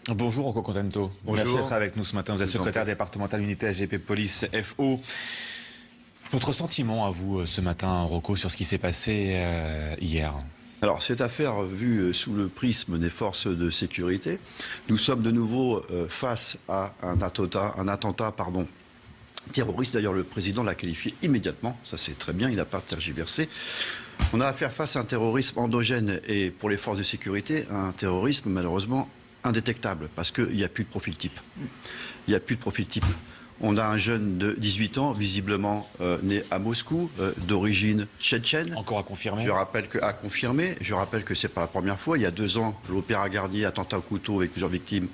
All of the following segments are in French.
Bonjour Rocco Contento. Bonjour. Merci d'être avec nous ce matin. Vous êtes secrétaire départemental unité SGP Police FO. Votre sentiment à vous ce matin, Rocco, sur ce qui s'est passé hier? Alors, cette affaire vue sous le prisme des forces de sécurité, nous sommes de nouveau face à un attentat terroriste. D'ailleurs, le président l'a qualifié immédiatement. Ça, c'est très bien, il n'a pas tergiversé. On a affaire face à un terrorisme endogène et pour les forces de sécurité, un terrorisme malheureusement indétectable parce qu'il n'y a plus de profil type. Il n'y a plus de profil type. On a un jeune de 18 ans, visiblement né à Moscou, d'origine tchétchène. Encore à confirmer. Je rappelle que c'est pas la première fois. Il y a 2 ans, l'Opéra Garnier, attentat au couteau avec plusieurs victimes,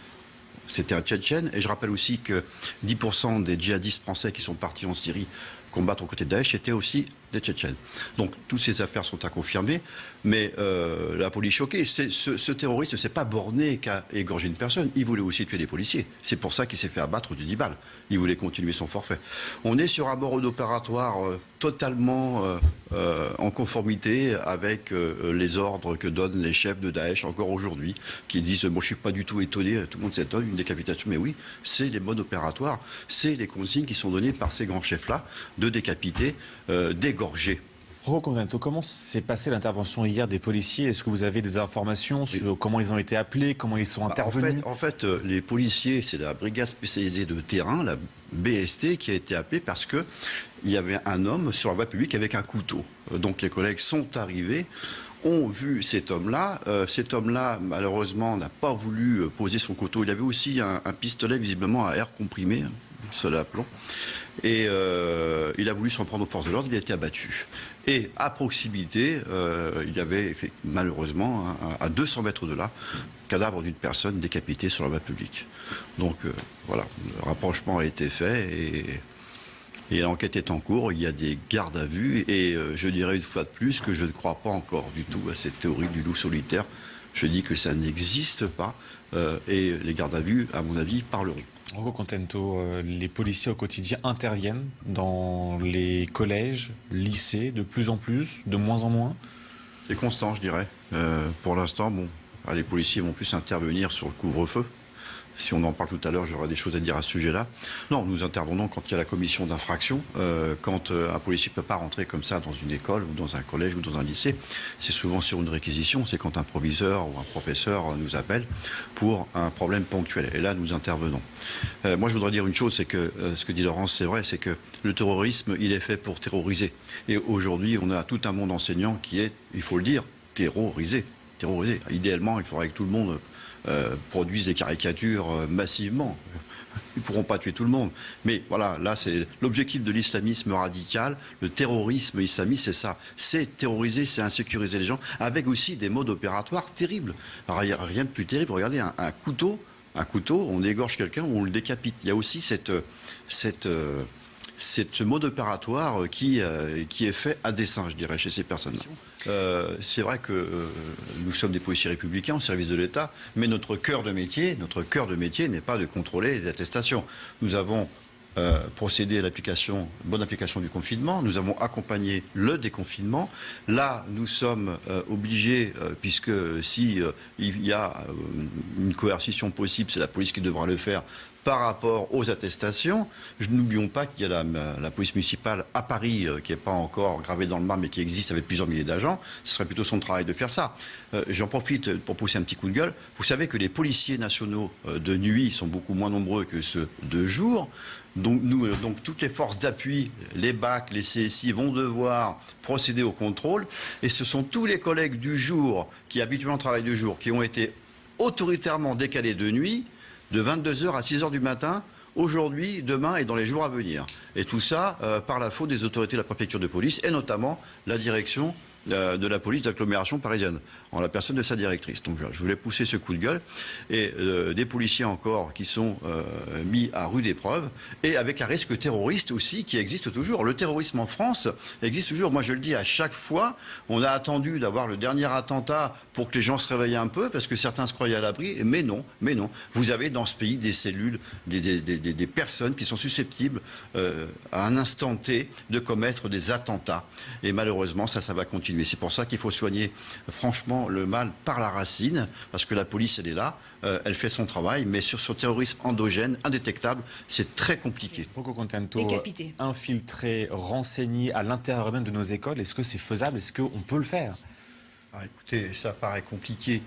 c'était un tchétchène. Et je rappelle aussi que 10% des djihadistes français qui sont partis en Syrie combattre aux côtés de Daesh étaient aussi des Tchétchènes. Donc, toutes ces affaires sont à confirmer. Mais la police choquée, ce terroriste ne s'est pas borné qu'à égorger une personne. Il voulait aussi tuer des policiers. C'est pour ça qu'il s'est fait abattre de 10 balles. Il voulait continuer son forfait. On est sur un mode opératoire totalement en conformité avec les ordres que donnent les chefs de Daesh encore aujourd'hui, qui disent « Moi, je ne suis pas du tout étonné, tout le monde s'étonne, une décapitation. » Mais oui, c'est les modes opératoires, c'est les consignes qui sont données par ces grands chefs-là, de décapiter, d'égorger. Rocco Contento, comment s'est passée l'intervention hier des policiers? Est-ce que vous avez des informations sur comment ils ont été appelés, comment ils sont intervenus? En fait, les policiers, c'est la brigade spécialisée de terrain, la BST, qui a été appelée parce que il y avait un homme sur la voie publique avec un couteau. Donc les collègues sont arrivés, ont vu cet homme-là. Cet homme-là, malheureusement, n'a pas voulu poser son couteau. Il avait aussi un pistolet, visiblement, à air comprimé, seul à plomb. Et il a voulu s'en prendre aux forces de l'ordre, il a été abattu. Et à proximité, il y avait malheureusement, à 200 mètres de là, le cadavre d'une personne décapitée sur la voie publique. Donc voilà, le rapprochement a été fait et l'enquête est en cours, il y a des gardes à vue et je dirais une fois de plus que je ne crois pas encore du tout à cette théorie du loup solitaire. Je dis que ça n'existe pas et les gardes à vue, à mon avis, parleront. Rocco Contento, les policiers au quotidien interviennent dans les collèges, lycées, de plus en plus, de moins en moins? C'est constant, je dirais. Pour l'instant, bon, les policiers vont plus intervenir sur le couvre-feu. Si on en parle tout à l'heure, j'aurai des choses à dire à ce sujet-là. Non, nous intervenons quand il y a la commission d'infraction, quand un policier ne peut pas rentrer comme ça dans une école ou dans un collège ou dans un lycée. C'est souvent sur une réquisition, c'est quand un proviseur ou un professeur nous appelle pour un problème ponctuel. Et là, nous intervenons. Moi, je voudrais dire une chose, c'est que ce que dit Laurence, c'est vrai, c'est que le terrorisme, il est fait pour terroriser. Et aujourd'hui, on a tout un monde enseignant qui est, il faut le dire, terrorisé. Idéalement, il faudrait que tout le monde produisent des caricatures massivement. Ils ne pourront pas tuer tout le monde. Mais voilà, là, c'est l'objectif de l'islamisme radical, le terrorisme islamiste, c'est ça. C'est terroriser, c'est insécuriser les gens, avec aussi des modes opératoires terribles. Alors, il n'y a rien de plus terrible. Regardez, un couteau, on égorge quelqu'un ou on le décapite. Il y a aussi ce mode opératoire qui est fait à dessein, je dirais, chez ces personnes-là. C'est vrai que nous sommes des policiers républicains au service de l'État, mais notre cœur de métier n'est pas de contrôler les attestations. Nous avons procédé à bonne application du confinement. Nous avons accompagné le déconfinement. Là, nous sommes obligés, puisque si il y a une coercition possible, c'est la police qui devra le faire par rapport aux attestations. N'oublions pas qu'il y a la police municipale à Paris qui n'est pas encore gravée dans le marbre mais qui existe avec plusieurs milliers d'agents. Ce serait plutôt son travail de faire ça. J'en profite pour pousser un petit coup de gueule. Vous savez que les policiers nationaux de nuit sont beaucoup moins nombreux que ceux de jour. Donc toutes les forces d'appui, les BAC, les CSI vont devoir procéder au contrôle. Et ce sont tous les collègues du jour qui habituellement travaillent du jour, qui ont été autoritairement décalés de nuit, de 22h à 6h du matin, aujourd'hui, demain et dans les jours à venir. Et tout ça par la faute des autorités de la préfecture de police et notamment la direction de la police d'agglomération parisienne, en la personne de sa directrice. Donc je voulais pousser ce coup de gueule. Et des policiers encore qui sont mis à rude épreuve, et avec un risque terroriste aussi qui existe toujours. Le terrorisme en France existe toujours. Moi je le dis à chaque fois, on a attendu d'avoir le dernier attentat pour que les gens se réveillent un peu, parce que certains se croyaient à l'abri, mais non. Vous avez dans ce pays des cellules, des personnes qui sont susceptibles à un instant T de commettre des attentats. Et malheureusement, ça va continuer. filmer. C'est pour ça qu'il faut soigner franchement le mal par la racine, parce que la police, elle est là, elle fait son travail, mais sur ce terrorisme endogène, indétectable, c'est très compliqué. Rocco Contento, Décapité. infiltrer, renseigner à l'intérieur même de nos écoles, est-ce que c'est faisable? Est-ce qu'on peut le faire? Écoutez, ça paraît compliqué.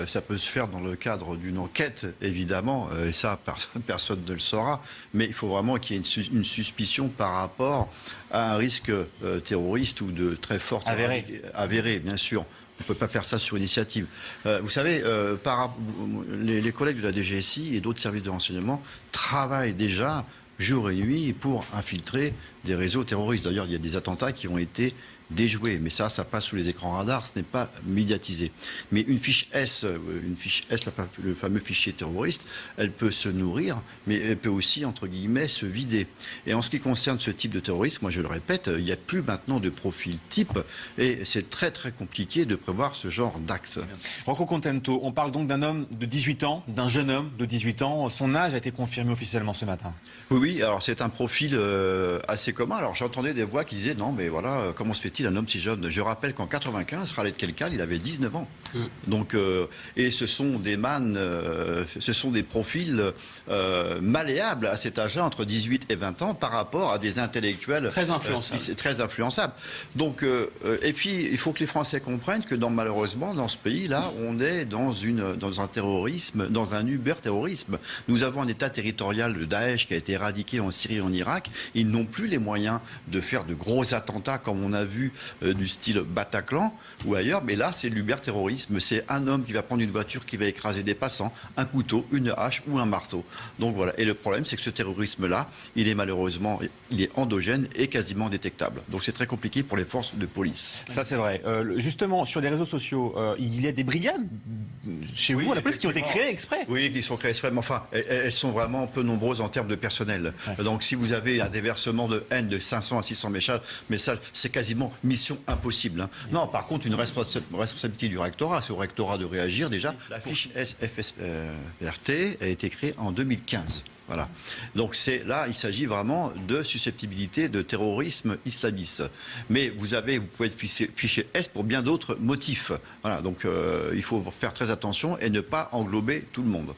Ça peut se faire dans le cadre d'une enquête, évidemment, et ça, personne ne le saura. Mais il faut vraiment qu'il y ait une suspicion par rapport à un risque terroriste ou de très forte... Avéré, bien sûr. On ne peut pas faire ça sur initiative. Vous savez, les collègues de la DGSI et d'autres services de renseignement travaillent déjà jour et nuit pour infiltrer des réseaux terroristes. D'ailleurs, il y a des attentats qui ont été déjoués, mais ça passe sous les écrans radars, ce n'est pas médiatisé. Mais une fiche S, le fameux fichier terroriste, elle peut se nourrir, mais elle peut aussi, entre guillemets, se vider. Et en ce qui concerne ce type de terrorisme, moi je le répète, il n'y a plus maintenant de profil type, et c'est très très compliqué de prévoir ce genre d'acte. Rocco Contento, on parle donc d'un homme de 18 ans, d'un jeune homme de 18 ans. Son âge a été confirmé officiellement ce matin. Oui, alors c'est un profil assez commun. Alors j'entendais des voix qui disaient, non mais voilà, comment se fait-il un homme si jeune? Je rappelle qu'en 95, Khaled Kelkal, il avait 19 ans. Donc, et ce sont des ce sont des profils malléables à cet âge-là, entre 18 et 20 ans, par rapport à des intellectuels très influençables. Très influençables. Donc, et puis, il faut que les Français comprennent que malheureusement, dans ce pays-là, on est dans un terrorisme, dans un uber-terrorisme. Nous avons un État territorial de Daesh qui a été éradiqué en Syrie et en Irak. Ils n'ont plus les moyens de faire de gros attentats comme on a vu du style Bataclan ou ailleurs, mais là c'est l'uber-terrorisme, c'est un homme qui va prendre une voiture, qui va écraser des passants, un couteau, une hache ou un marteau. Donc voilà, et le problème c'est que ce terrorisme-là, il est malheureusement, il est endogène et quasiment détectable. Donc c'est très compliqué pour les forces de police. Ça c'est vrai. Justement, sur les réseaux sociaux, il y a des brigades chez vous à la police qui ont été créées exprès. Oui, qui sont créées exprès, mais enfin, elles sont vraiment peu nombreuses en termes de personnel. Ouais. Donc si vous avez un déversement de haine de 500 à 600 messages, c'est quasiment mission impossible. Hein. Non, par contre, une responsabilité du rectorat, c'est au rectorat de réagir déjà. La fiche SFSRT a été créée en 2015. Voilà. Donc là, il s'agit vraiment de susceptibilité de terrorisme islamiste. Mais vous pouvez être fiché S pour bien d'autres motifs. Voilà. Donc il faut faire très attention et ne pas englober tout le monde.